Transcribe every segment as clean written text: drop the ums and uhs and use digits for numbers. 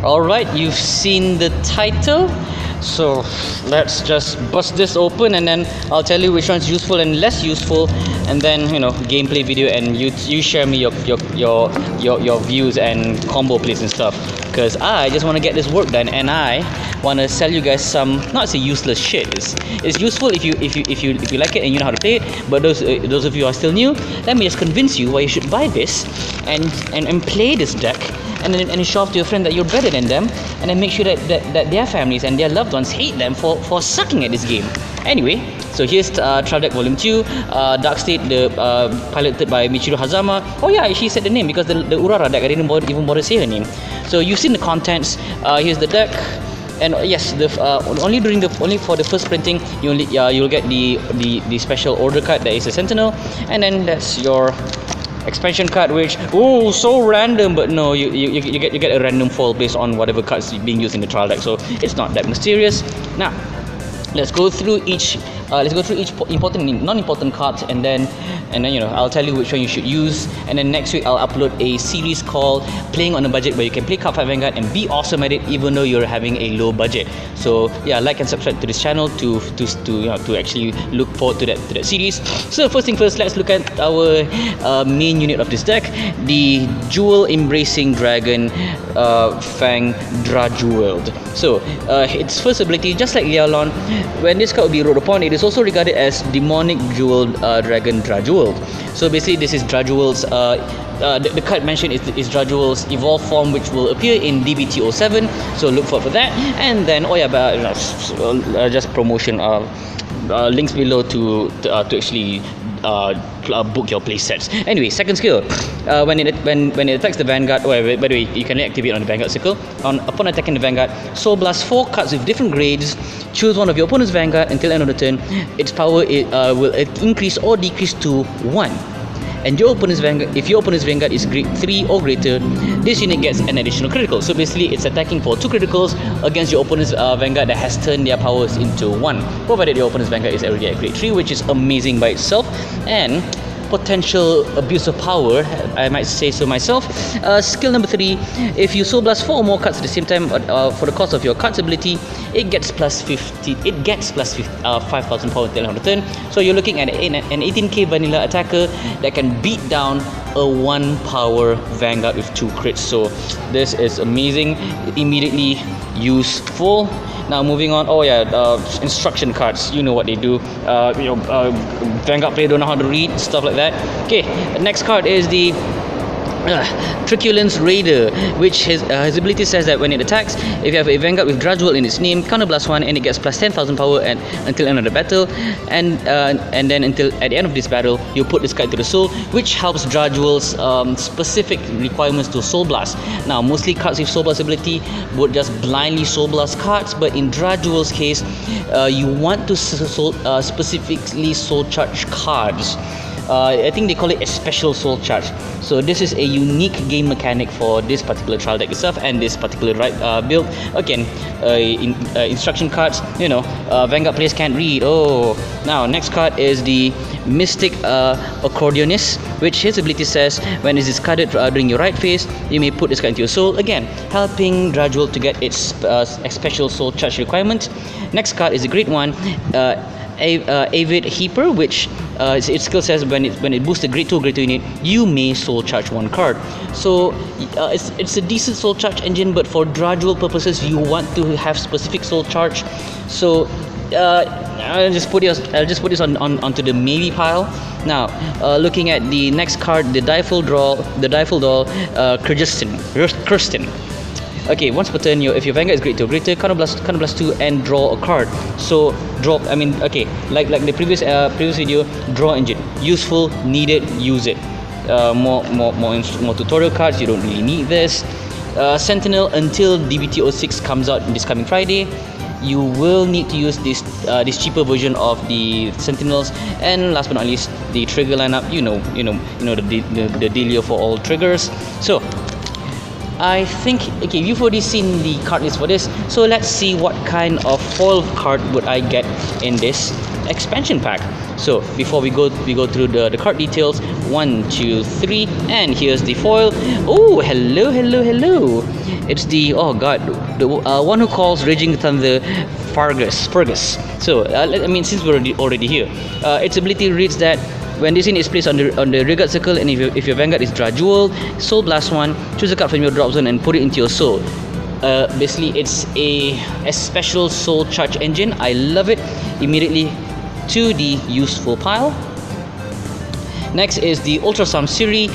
Alright, you've seen the title, so let's just bust this open and then I'll tell you which one's useful and less useful, and then gameplay video, and you share me your views and combo plays and stuff, because I just want to get this work done and I want to sell you guys some, not say useless shit. It's useful if you like it and you know how to play it, but those of you who are still new, let me just convince you why you should buy this and play this deck, and then show off to your friend that you're better than them, and then make sure that their families and their loved ones hate them for sucking at this game. Anyway, so here's Trial Deck Volume 2, Dark State, piloted by Michiru Hazama. Oh yeah, she said the name because the Urara deck, I didn't even bother to say her name. So you've seen the contents. Here's the deck. And yes, only for the first printing, you'll get the special order card that is a Sentinel, and then that's your expansion card, which so random, but no, you get a random foil based on whatever cards being used in the trial deck, so it's not that mysterious. Now let's go through each important and non-important cards, and then I'll tell you which one you should use. And then next week I'll upload a series called Playing on a Budget, where you can play Cardfight Vanguard and be awesome at it even though you're having a low budget. So yeah, like and subscribe to this channel to actually look forward to that series. So first thing first, let's look at our main unit of this deck, the Jewel Embracing Dragon Fang Drajeweld. So its first ability, just like Lialon, when this card will be rolled upon, it is also regarded as Demonic Jewel Dragon Drajeweld. So basically this is Drajewel's the card mentioned is Drajewel's evolved form, which will appear in D-TD02, so look forward for that. And then just promotion, links below to actually book your playsets. Anyway, second skill, when it attacks the Vanguard, by the way, you can activate on the Vanguard circle. Upon attacking the Vanguard, Soul Blast 4 cards with different grades. Choose one of your opponent's Vanguard until end of the turn. Its power will increase or decrease to 1. And your opponent's Vanguard, if your opponent's Vanguard is grade 3 or greater, this unit gets an additional critical. So basically it's attacking for 2 criticals against your opponent's Vanguard that has turned their powers into 1, provided your opponent's Vanguard is already at grade 3, which is amazing by itself. And potential abuse of power, I might say so myself. Skill number 3, if you Soul Blast 4 or more cards at the same time, for the cost of your card's ability, it gets plus 50. It gets plus 5,000 power until end of the turn. So you're looking at an 18k vanilla attacker that can beat down a 1 power Vanguard with 2 crits. So this is amazing, immediately useful. Now moving on, instruction cards, you know what they do. Vanguard player don't know how to read, stuff like that. Okay, next card is the Truculence Raider, which his ability says that when it attacks, if you have a Vanguard with Drajewel in its name, counterblast 1, and it gets plus 10,000 power until end of the battle, and then until at the end of this battle, you put this card to the soul, which helps Drajewel's specific requirements to Soul Blast. Now, mostly cards with Soul Blast ability would just blindly Soul Blast cards, but in Drajewel's case, you want to specifically Soul Charge cards. I think they call it a special soul charge. So this is a unique game mechanic for this particular trial deck itself and this particular build. Again, instruction cards, Vanguard players can't read. Now next card is the Mystic Accordionist, which his ability says when it is discarded during your right phase, you may put this card into your soul, again helping Drajewel to get its special soul charge requirement. Next card is a great one, Avid Heaper, which its skill says when it boosts the grade 2 unit, you may soul charge 1 card. So it's a decent soul charge engine, but for Drajewel purposes you want to have specific soul charge. So I'll just put this onto the maybe pile. Now looking at the next card, the Dieful Doll, Kirsten. Okay, once per turn, if your Vanguard is grade 2 or greater, counterblast 2 and draw a card. So like the previous video, draw engine, useful, needed, use it. More tutorial cards, you don't really need this. Sentinel, until D-TD06 comes out this coming Friday, you will need to use this cheaper version of the Sentinels. And last but not least, the trigger lineup. The dealio for all triggers. So I think, okay, you've already seen the card list for this, so let's see what kind of foil card would I get in this. expansion pack. So before we go through the card details, 1, 2, 3, and here's the foil. Oh, hello. It's the, oh god, the one who calls Raging Thunder, Fergus. So I mean, since we're already here, its ability reads that when this scene is placed on the rearguard circle, and if your Vanguard is Jewel, Soul Blast 1, choose a card from your drop zone and put it into your soul. Basically, it's a special soul charge engine. I love it. Immediately to the useful pile. Next is the Ultrasound Siri.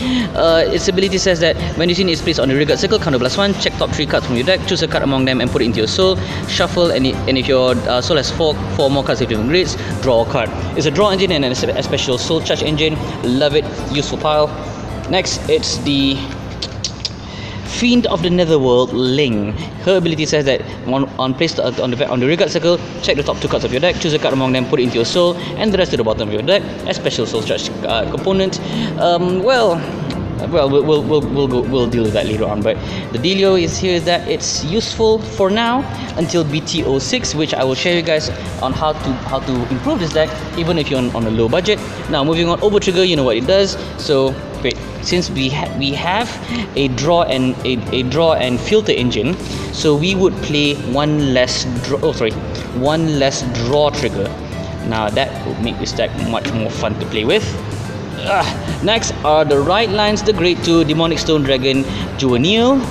Its ability says that when this scene is placed on the rearguard circle, counter plus 1, check top 3 cards from your deck, choose a card among them and put it into your soul, shuffle, and if your soul has 4 more cards with different grades, draw a card. It's a draw engine and a special soul charge engine. Love it. Useful pile. Next, it's the Fiend of the Netherworld, Ling. Her ability says that on the rearguard circle, check the top 2 cards of your deck, choose a card among them, put it into your soul, and the rest to the bottom of your deck. A special soul charge component. We'll deal with that later on. But the dealio is here is that it's useful for now until BT06, which I will share you guys on how to improve this deck, even if you're on a low budget. Now moving on, Over Trigger, you know what it does. So great. Since we have a draw and filter engine, so we would play one less draw trigger. Now that would make this deck much more fun to play with. Next are the Right Lines, the Grade 2 Demonic Stone Dragon Juvenile.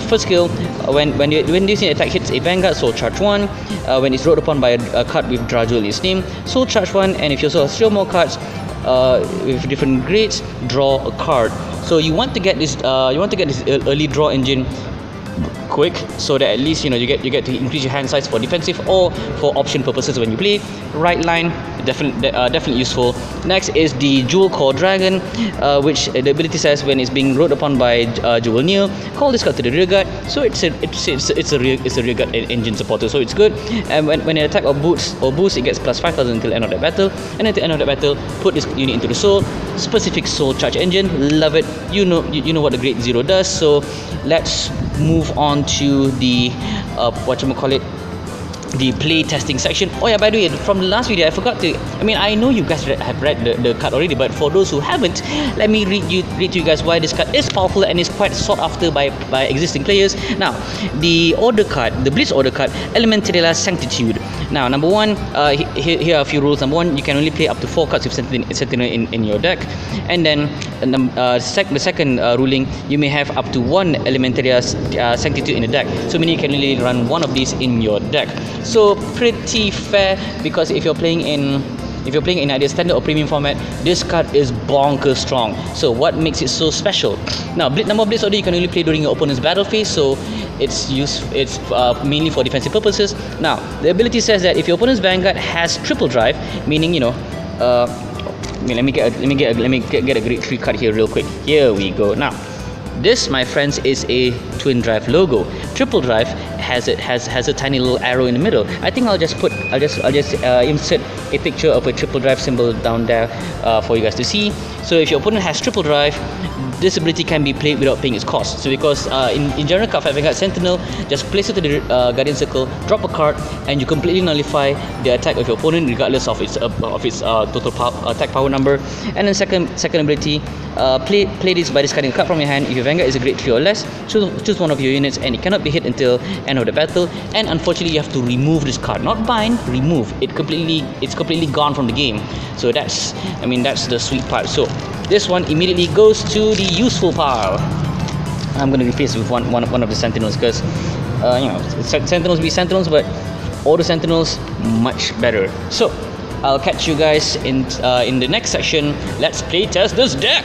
First skill, when this attack hits a Vanguard, Soul Charge 1. When it's rolled upon by a card with Drajul in its name, Soul Charge 1, and if you also have 3 more cards with different grades, draw a card. So you want to get this early draw engine quick, so that at least you get to increase your hand size for defensive or for option purposes when you play. Right Line, definitely useful. Next is the Jewel Core Dragon, which the ability says when it's being rode upon by Jewel Neil, call this card to the rearguard. So it's a rearguard engine supporter, so it's good. And when it attack or boost, it gets plus 5,000 until end of the battle. And at the end of the battle, put this unit into the soul. Specific soul charge engine, love it. You know what the Grade 0 does. So let's move on to the the play testing section. Oh yeah, by the way, from the last video I forgot to, I know you guys have read the card already, but for those who haven't, let me read to you guys why this card is powerful and is quite sought after by existing players. Now, the order card, the Blitz order card, Elementalia Sanctitude. Now, number 1, here are a few rules. Number 1, you can only play up to 4 cards with Sentinel in your deck. And then the second ruling, you may have up to 1 Elementalia Sanctitude in the deck. So meaning you can only run 1 of these in your deck. So pretty fair, because if you're playing in either standard or premium format, this card is bonkers strong. So what makes it so special? Now, number of Blitz order you can only play during your opponent's battle phase, so it's mainly for defensive purposes. Now, the ability says that if your opponent's Vanguard has triple drive, meaning let me get a Grade 3 card here real quick. Here we go. Now, this, my friends, is a twin drive logo. Triple drive has a tiny little arrow in the middle. I think I'll just insert a picture of a triple drive symbol down there for you guys to see. So if your opponent has triple drive, this ability can be played without paying its cost. So because in general, Cardfight Vanguard Sentinel, just place it to the Guardian Circle, drop a card, and you completely nullify the attack of your opponent regardless of its total attack power number. And then second ability, play this by discarding a card from your hand. If your Vanguard is a Grade 3 or less, choose one of your units, and it cannot be hit until end of the battle. And unfortunately, you have to remove this card, not bind, remove. It's completely gone from the game. So that's the sweet part. So this one immediately goes to the useful pile. I'm going to replace it with one of the Sentinels, because Sentinels be Sentinels, but all the Sentinels much better. So I'll catch you guys in the next section. Let's play test this deck.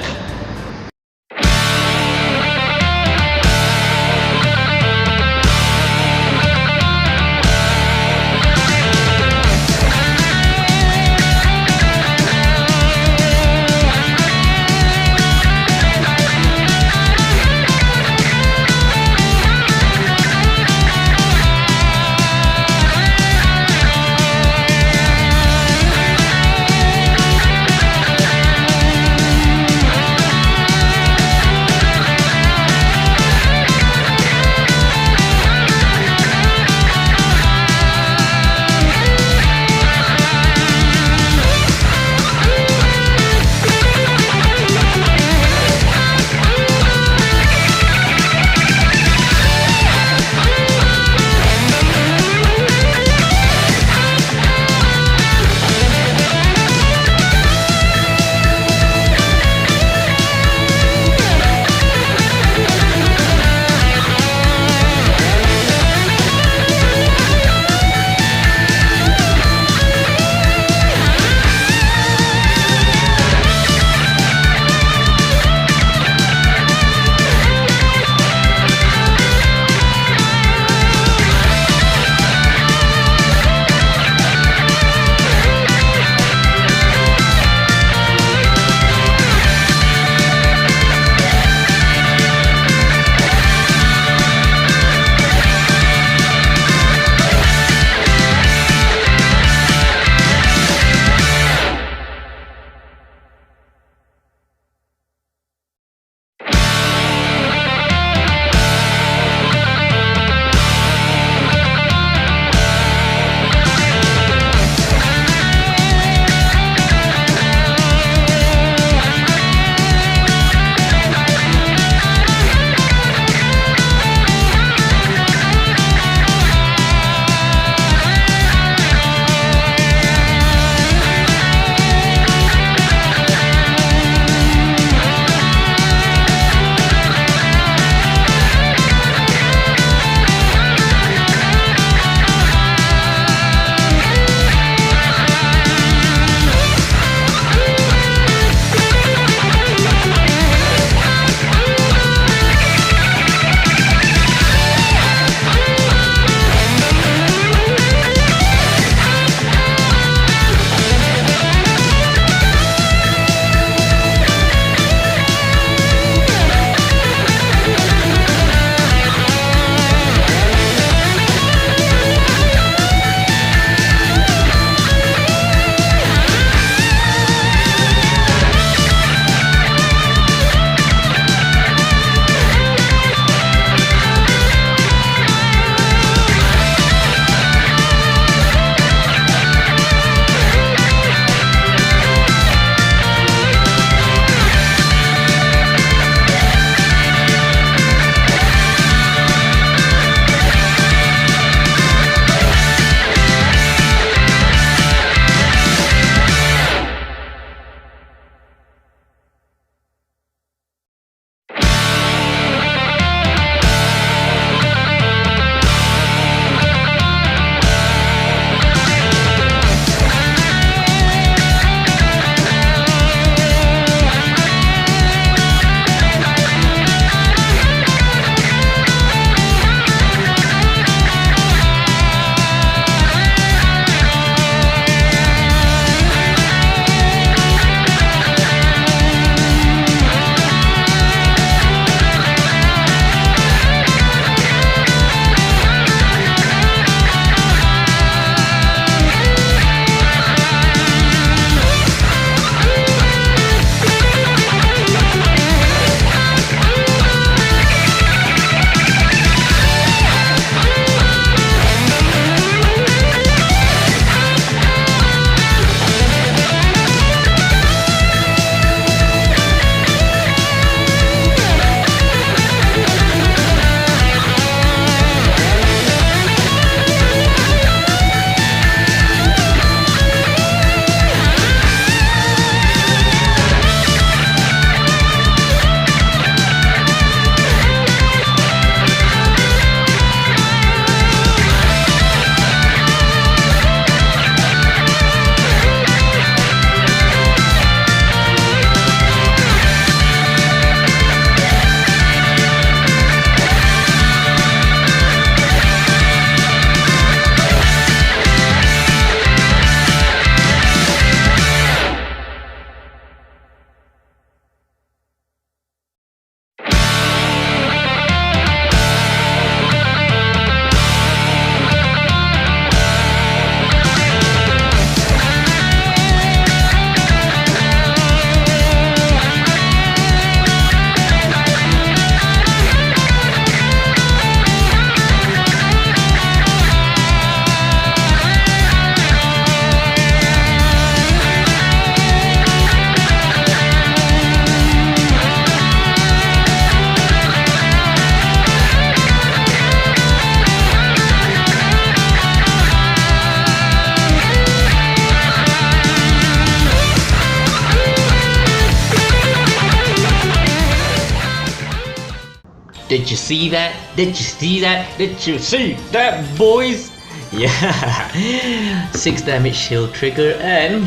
Did you see that? Did you see that? Did you see that, boys? Yeah, 6 damage shield trigger, and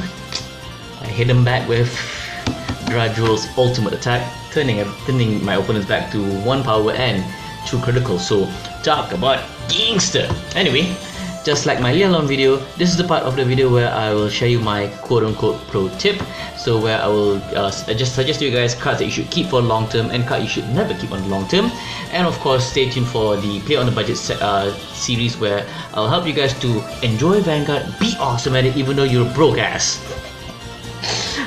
I hit him back with Draduel's ultimate attack, turning my opponents back to 1 power and 2 critical. So talk about gangster. Anyway, just like my Leon video, this is the part of the video where I will share you my quote-unquote pro tip. So where I will just suggest to you guys cards that you should keep for long term and cards you should never keep on the long term. And of course, stay tuned for the Play on the Budget series where I'll help you guys to enjoy Vanguard, be awesome at it even though you're a broke ass.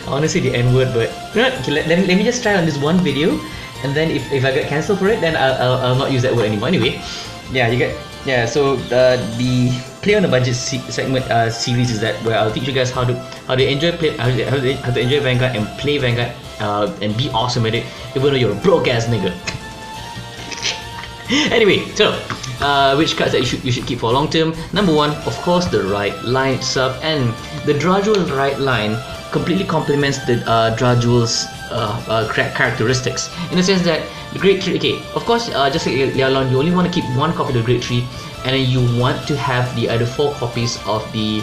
I want to say the N-word, but okay, let me just try on this one video, and then if I get cancelled for it, then I'll not use that word anymore. Anyway, yeah, you get. Yeah, so the Play on the Budget segment series is that where I'll teach you guys how to enjoy how to enjoy Vanguard and play Vanguard and be awesome at it even though you're a broke ass nigga. Anyway, so which cards that you should keep for long term? Number 1, of course, the right line itself, and the Draduel right line completely complements the Draduel's characteristics, in the sense that the Great Tree, okay, of course, just like Leon, you only want to keep 1 copy of the Great Tree, and then you want to have the other 4 copies of the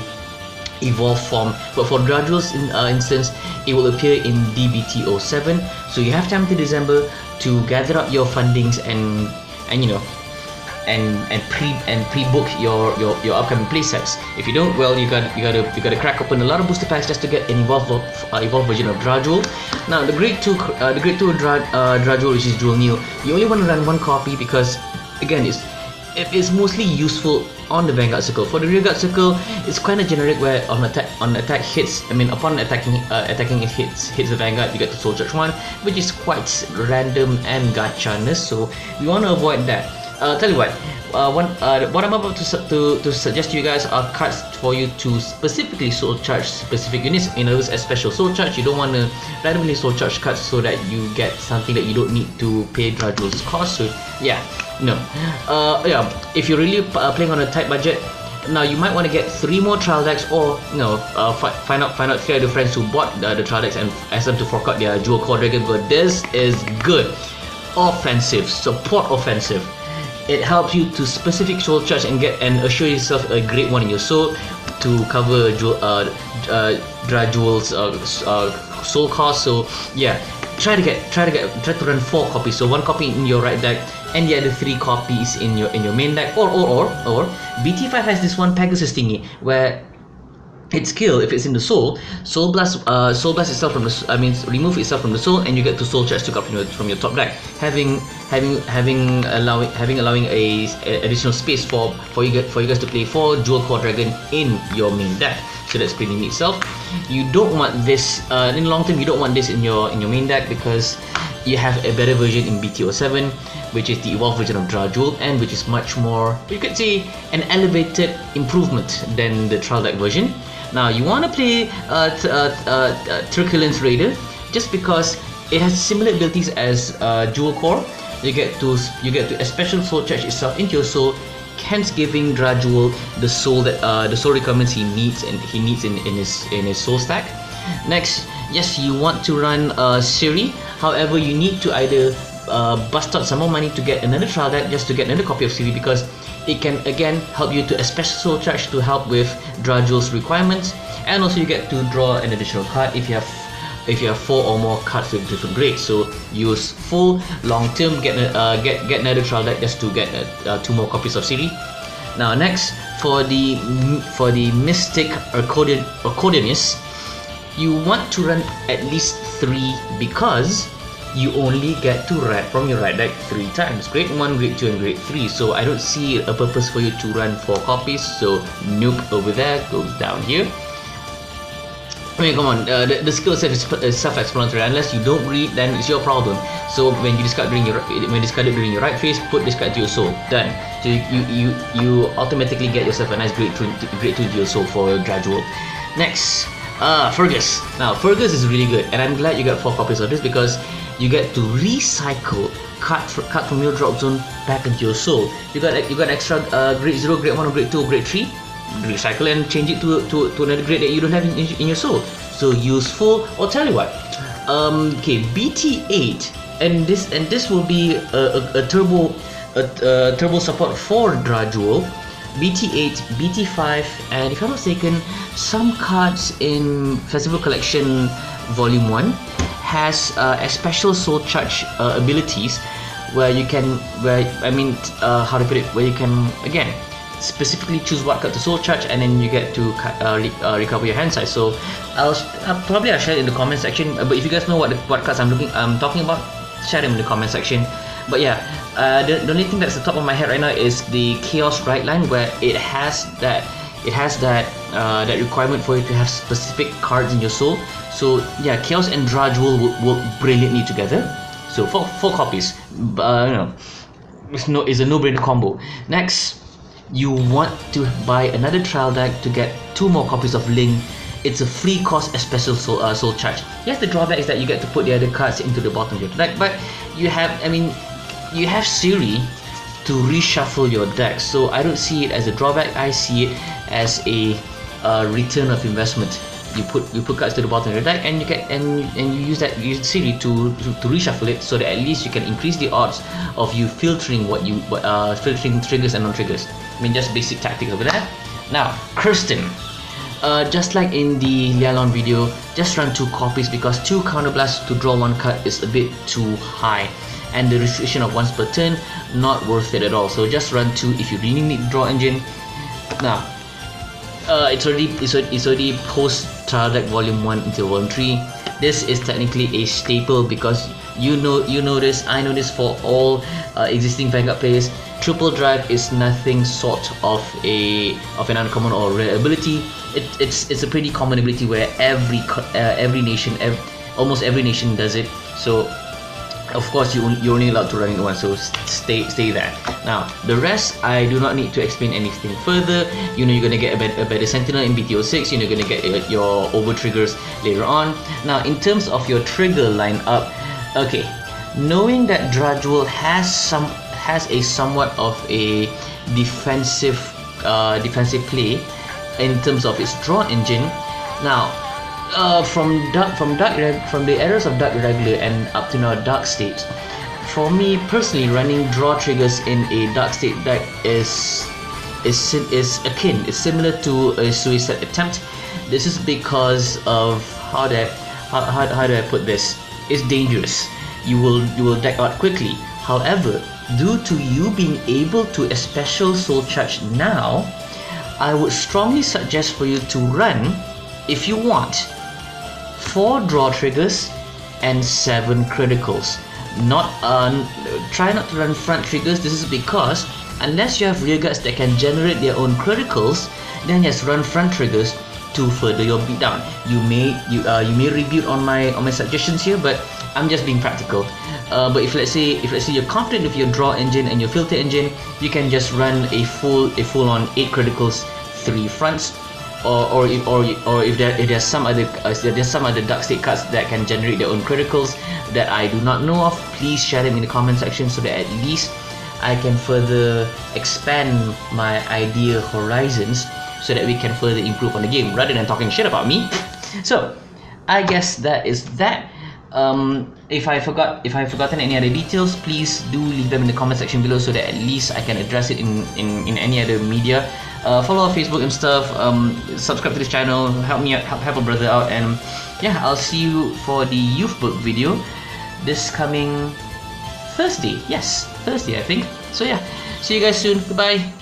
evolved form. But for Draduel's instance, it will appear in D-TD02, so you have time to December to gather up your fundings and you know, and pre-book your upcoming playsets. If you don't, well, you gotta crack open a lot of booster packs just to get an evolved version of Draduel. Now the Grade 2 Draduel, which is Dual Neo, you only want to run 1 copy because again it's mostly useful on the Vanguard circle. For the Rearguard circle, it's kind of generic where on attack hits, I mean upon attacking it hits the Vanguard, you get to Soul Charge 1, which is quite random and gacha-ness, so we want to avoid that. Tell you what, what I'm about to suggest to you guys are cards for you to specifically soul charge specific units. In other words, as special soul charge, you don't want to randomly soul charge cards so that you get something that you don't need to pay Draduel's cost. So yeah, no, yeah, if you're really playing on a tight budget, now you might want to get 3 more trial decks, or you know, find out 3 other friends who bought the trial decks and ask them to fork out their Dual Core Dragon. But this is good, offensive, support offensive. It helps you to specific soul charge and assure yourself a great 1 in your soul to cover Draduel's soul cost. So yeah, try to run 4 copies. So 1 copy in your right deck and the other 3 copies in your main deck. Or BT5 has this one Pegasus thingy where its skill, if it's in the soul blast itself from the, remove itself from the soul, and you get to soul charge 2 copies from your top deck, allowing a additional space for you guys to play 4 Dual Core Dragon in your main deck. So that's pretty neat itself. You don't want this in the long term. You don't want this in your main deck because you have a better version in BT07, which is the evolved version of Draduel, and which is much more, you could say, an elevated improvement than the trial deck version. Now you want to play Turculence Raider just because it has similar abilities as Dual Core. You get to a special soul charge itself into your soul, hence giving Draduel the soul requirements he needs in his soul stack. Next, yes, you want to run Siri. However, you need to either bust out some more money to get another trial deck just to get another copy of Siri, because it can again help you to a special soul charge to help with Draduel's requirements, and also you get to draw an additional card if you have 4 or more cards with different grades. So use full long term, get another trial deck just to get 2 more copies of Siri. Now next, for the Mystic Accordionists, you want to run at least 3 because you only get to read from your right deck 3 times, grade 1, grade 2 and grade 3. So I don't see a purpose for you to run 4 copies, so nope over there, goes down here. I mean, come on, the skill set is self-explanatory. Unless you don't read, then it's your problem. So when you discard during your right phase, put this card to your soul. Done. So you automatically get yourself a nice grade 2 to your soul for Draduel. Next, Fergus. Now Fergus is really good, and I'm glad you got 4 copies of this because you get to recycle card from your drop zone back into your soul. You got extra grade 0, grade 1, or grade 2, or grade 3. Recycle and change it to another grade that you don't have in your soul. So useful. Or tell you what, okay, BT8 and this will be a turbo support for Gradual, BT8, BT5, and if I'm not mistaken, some cards in Festival Collection Volume 1 has a special soul charge abilities where you can, how to put it, where you can again specifically choose what card to soul charge, and then you get to recover your hand size. So I'll share it in the comment section. But if you guys know what cards I'm talking about, share them in the comment section. But yeah, the only thing that's the top of my head right now is the Chaos Right line, where it has that requirement for you to have specific cards in your soul. So yeah, Chaos and Gradual will work brilliantly together. So four copies, it's a no-brainer combo. Next, you want to buy another trial deck to get 2 more copies of Link. It's a free cost special soul charge. Yes, the drawback is that you get to put the other cards into the bottom of your deck, but you have Siri to reshuffle your deck, so I don't see it as a drawback. I see it as a return of investment. You put cards to the bottom of your deck, and you use Siri to reshuffle it, so that at least you can increase the odds of you filtering filtering triggers and non-triggers. I mean, just basic tactics over there. Now, Kirsten, just like in the Lialon video, just run 2 copies because 2 counterblasts to draw 1 card is a bit too high, and the restriction of once per turn, not worth it at all. So just run 2 if you really need draw engine. Now, it's already post trial deck volume 1 into volume 3. This is technically a staple because you know this, I know this, for all existing Vanguard players. Triple Drive is nothing sort of an uncommon or rare ability. It's a pretty common ability where almost every nation does it. So of course you're only allowed to run it once, so stay there. Now the rest, I do not need to explain anything further. You're gonna get a better Sentinel in BT06. You're gonna get your over triggers later on. Now in terms of your trigger lineup, okay, knowing that Gradual has a somewhat of a defensive play in terms of its draw engine. Now from the eras of Dark Irregular and up to now Dark State, for me personally, running draw triggers in a Dark State deck is similar to a suicide attempt. This is because of how do I put this? It's dangerous. You will deck out quickly. However, due to you being able to a special soul charge now, I would strongly suggest for you to run, if you want, 4 draw triggers and 7 criticals. Try not to run front triggers. This is because unless you have rearguards that can generate their own criticals, then yes, run front triggers to further your beatdown. You may rebuild on my suggestions here, but I'm just being practical. But if let's say you're confident with your draw engine and your filter engine, you can just run a full on 8 criticals, 3 fronts, or if there's some other Dark State cards that can generate their own criticals that I do not know of, please share them in the comment section so that at least I can further expand my idea horizons, so that we can further improve on the game rather than talking shit about me. So I guess that is that. If I've forgotten any other details, please do leave them in the comment section below so that at least I can address it in any other media. Follow our Facebook and stuff, subscribe to this channel, help a brother out, and yeah, I'll see you for the youth book video this coming Thursday. Yes, Thursday I think. So yeah, see you guys soon. Goodbye.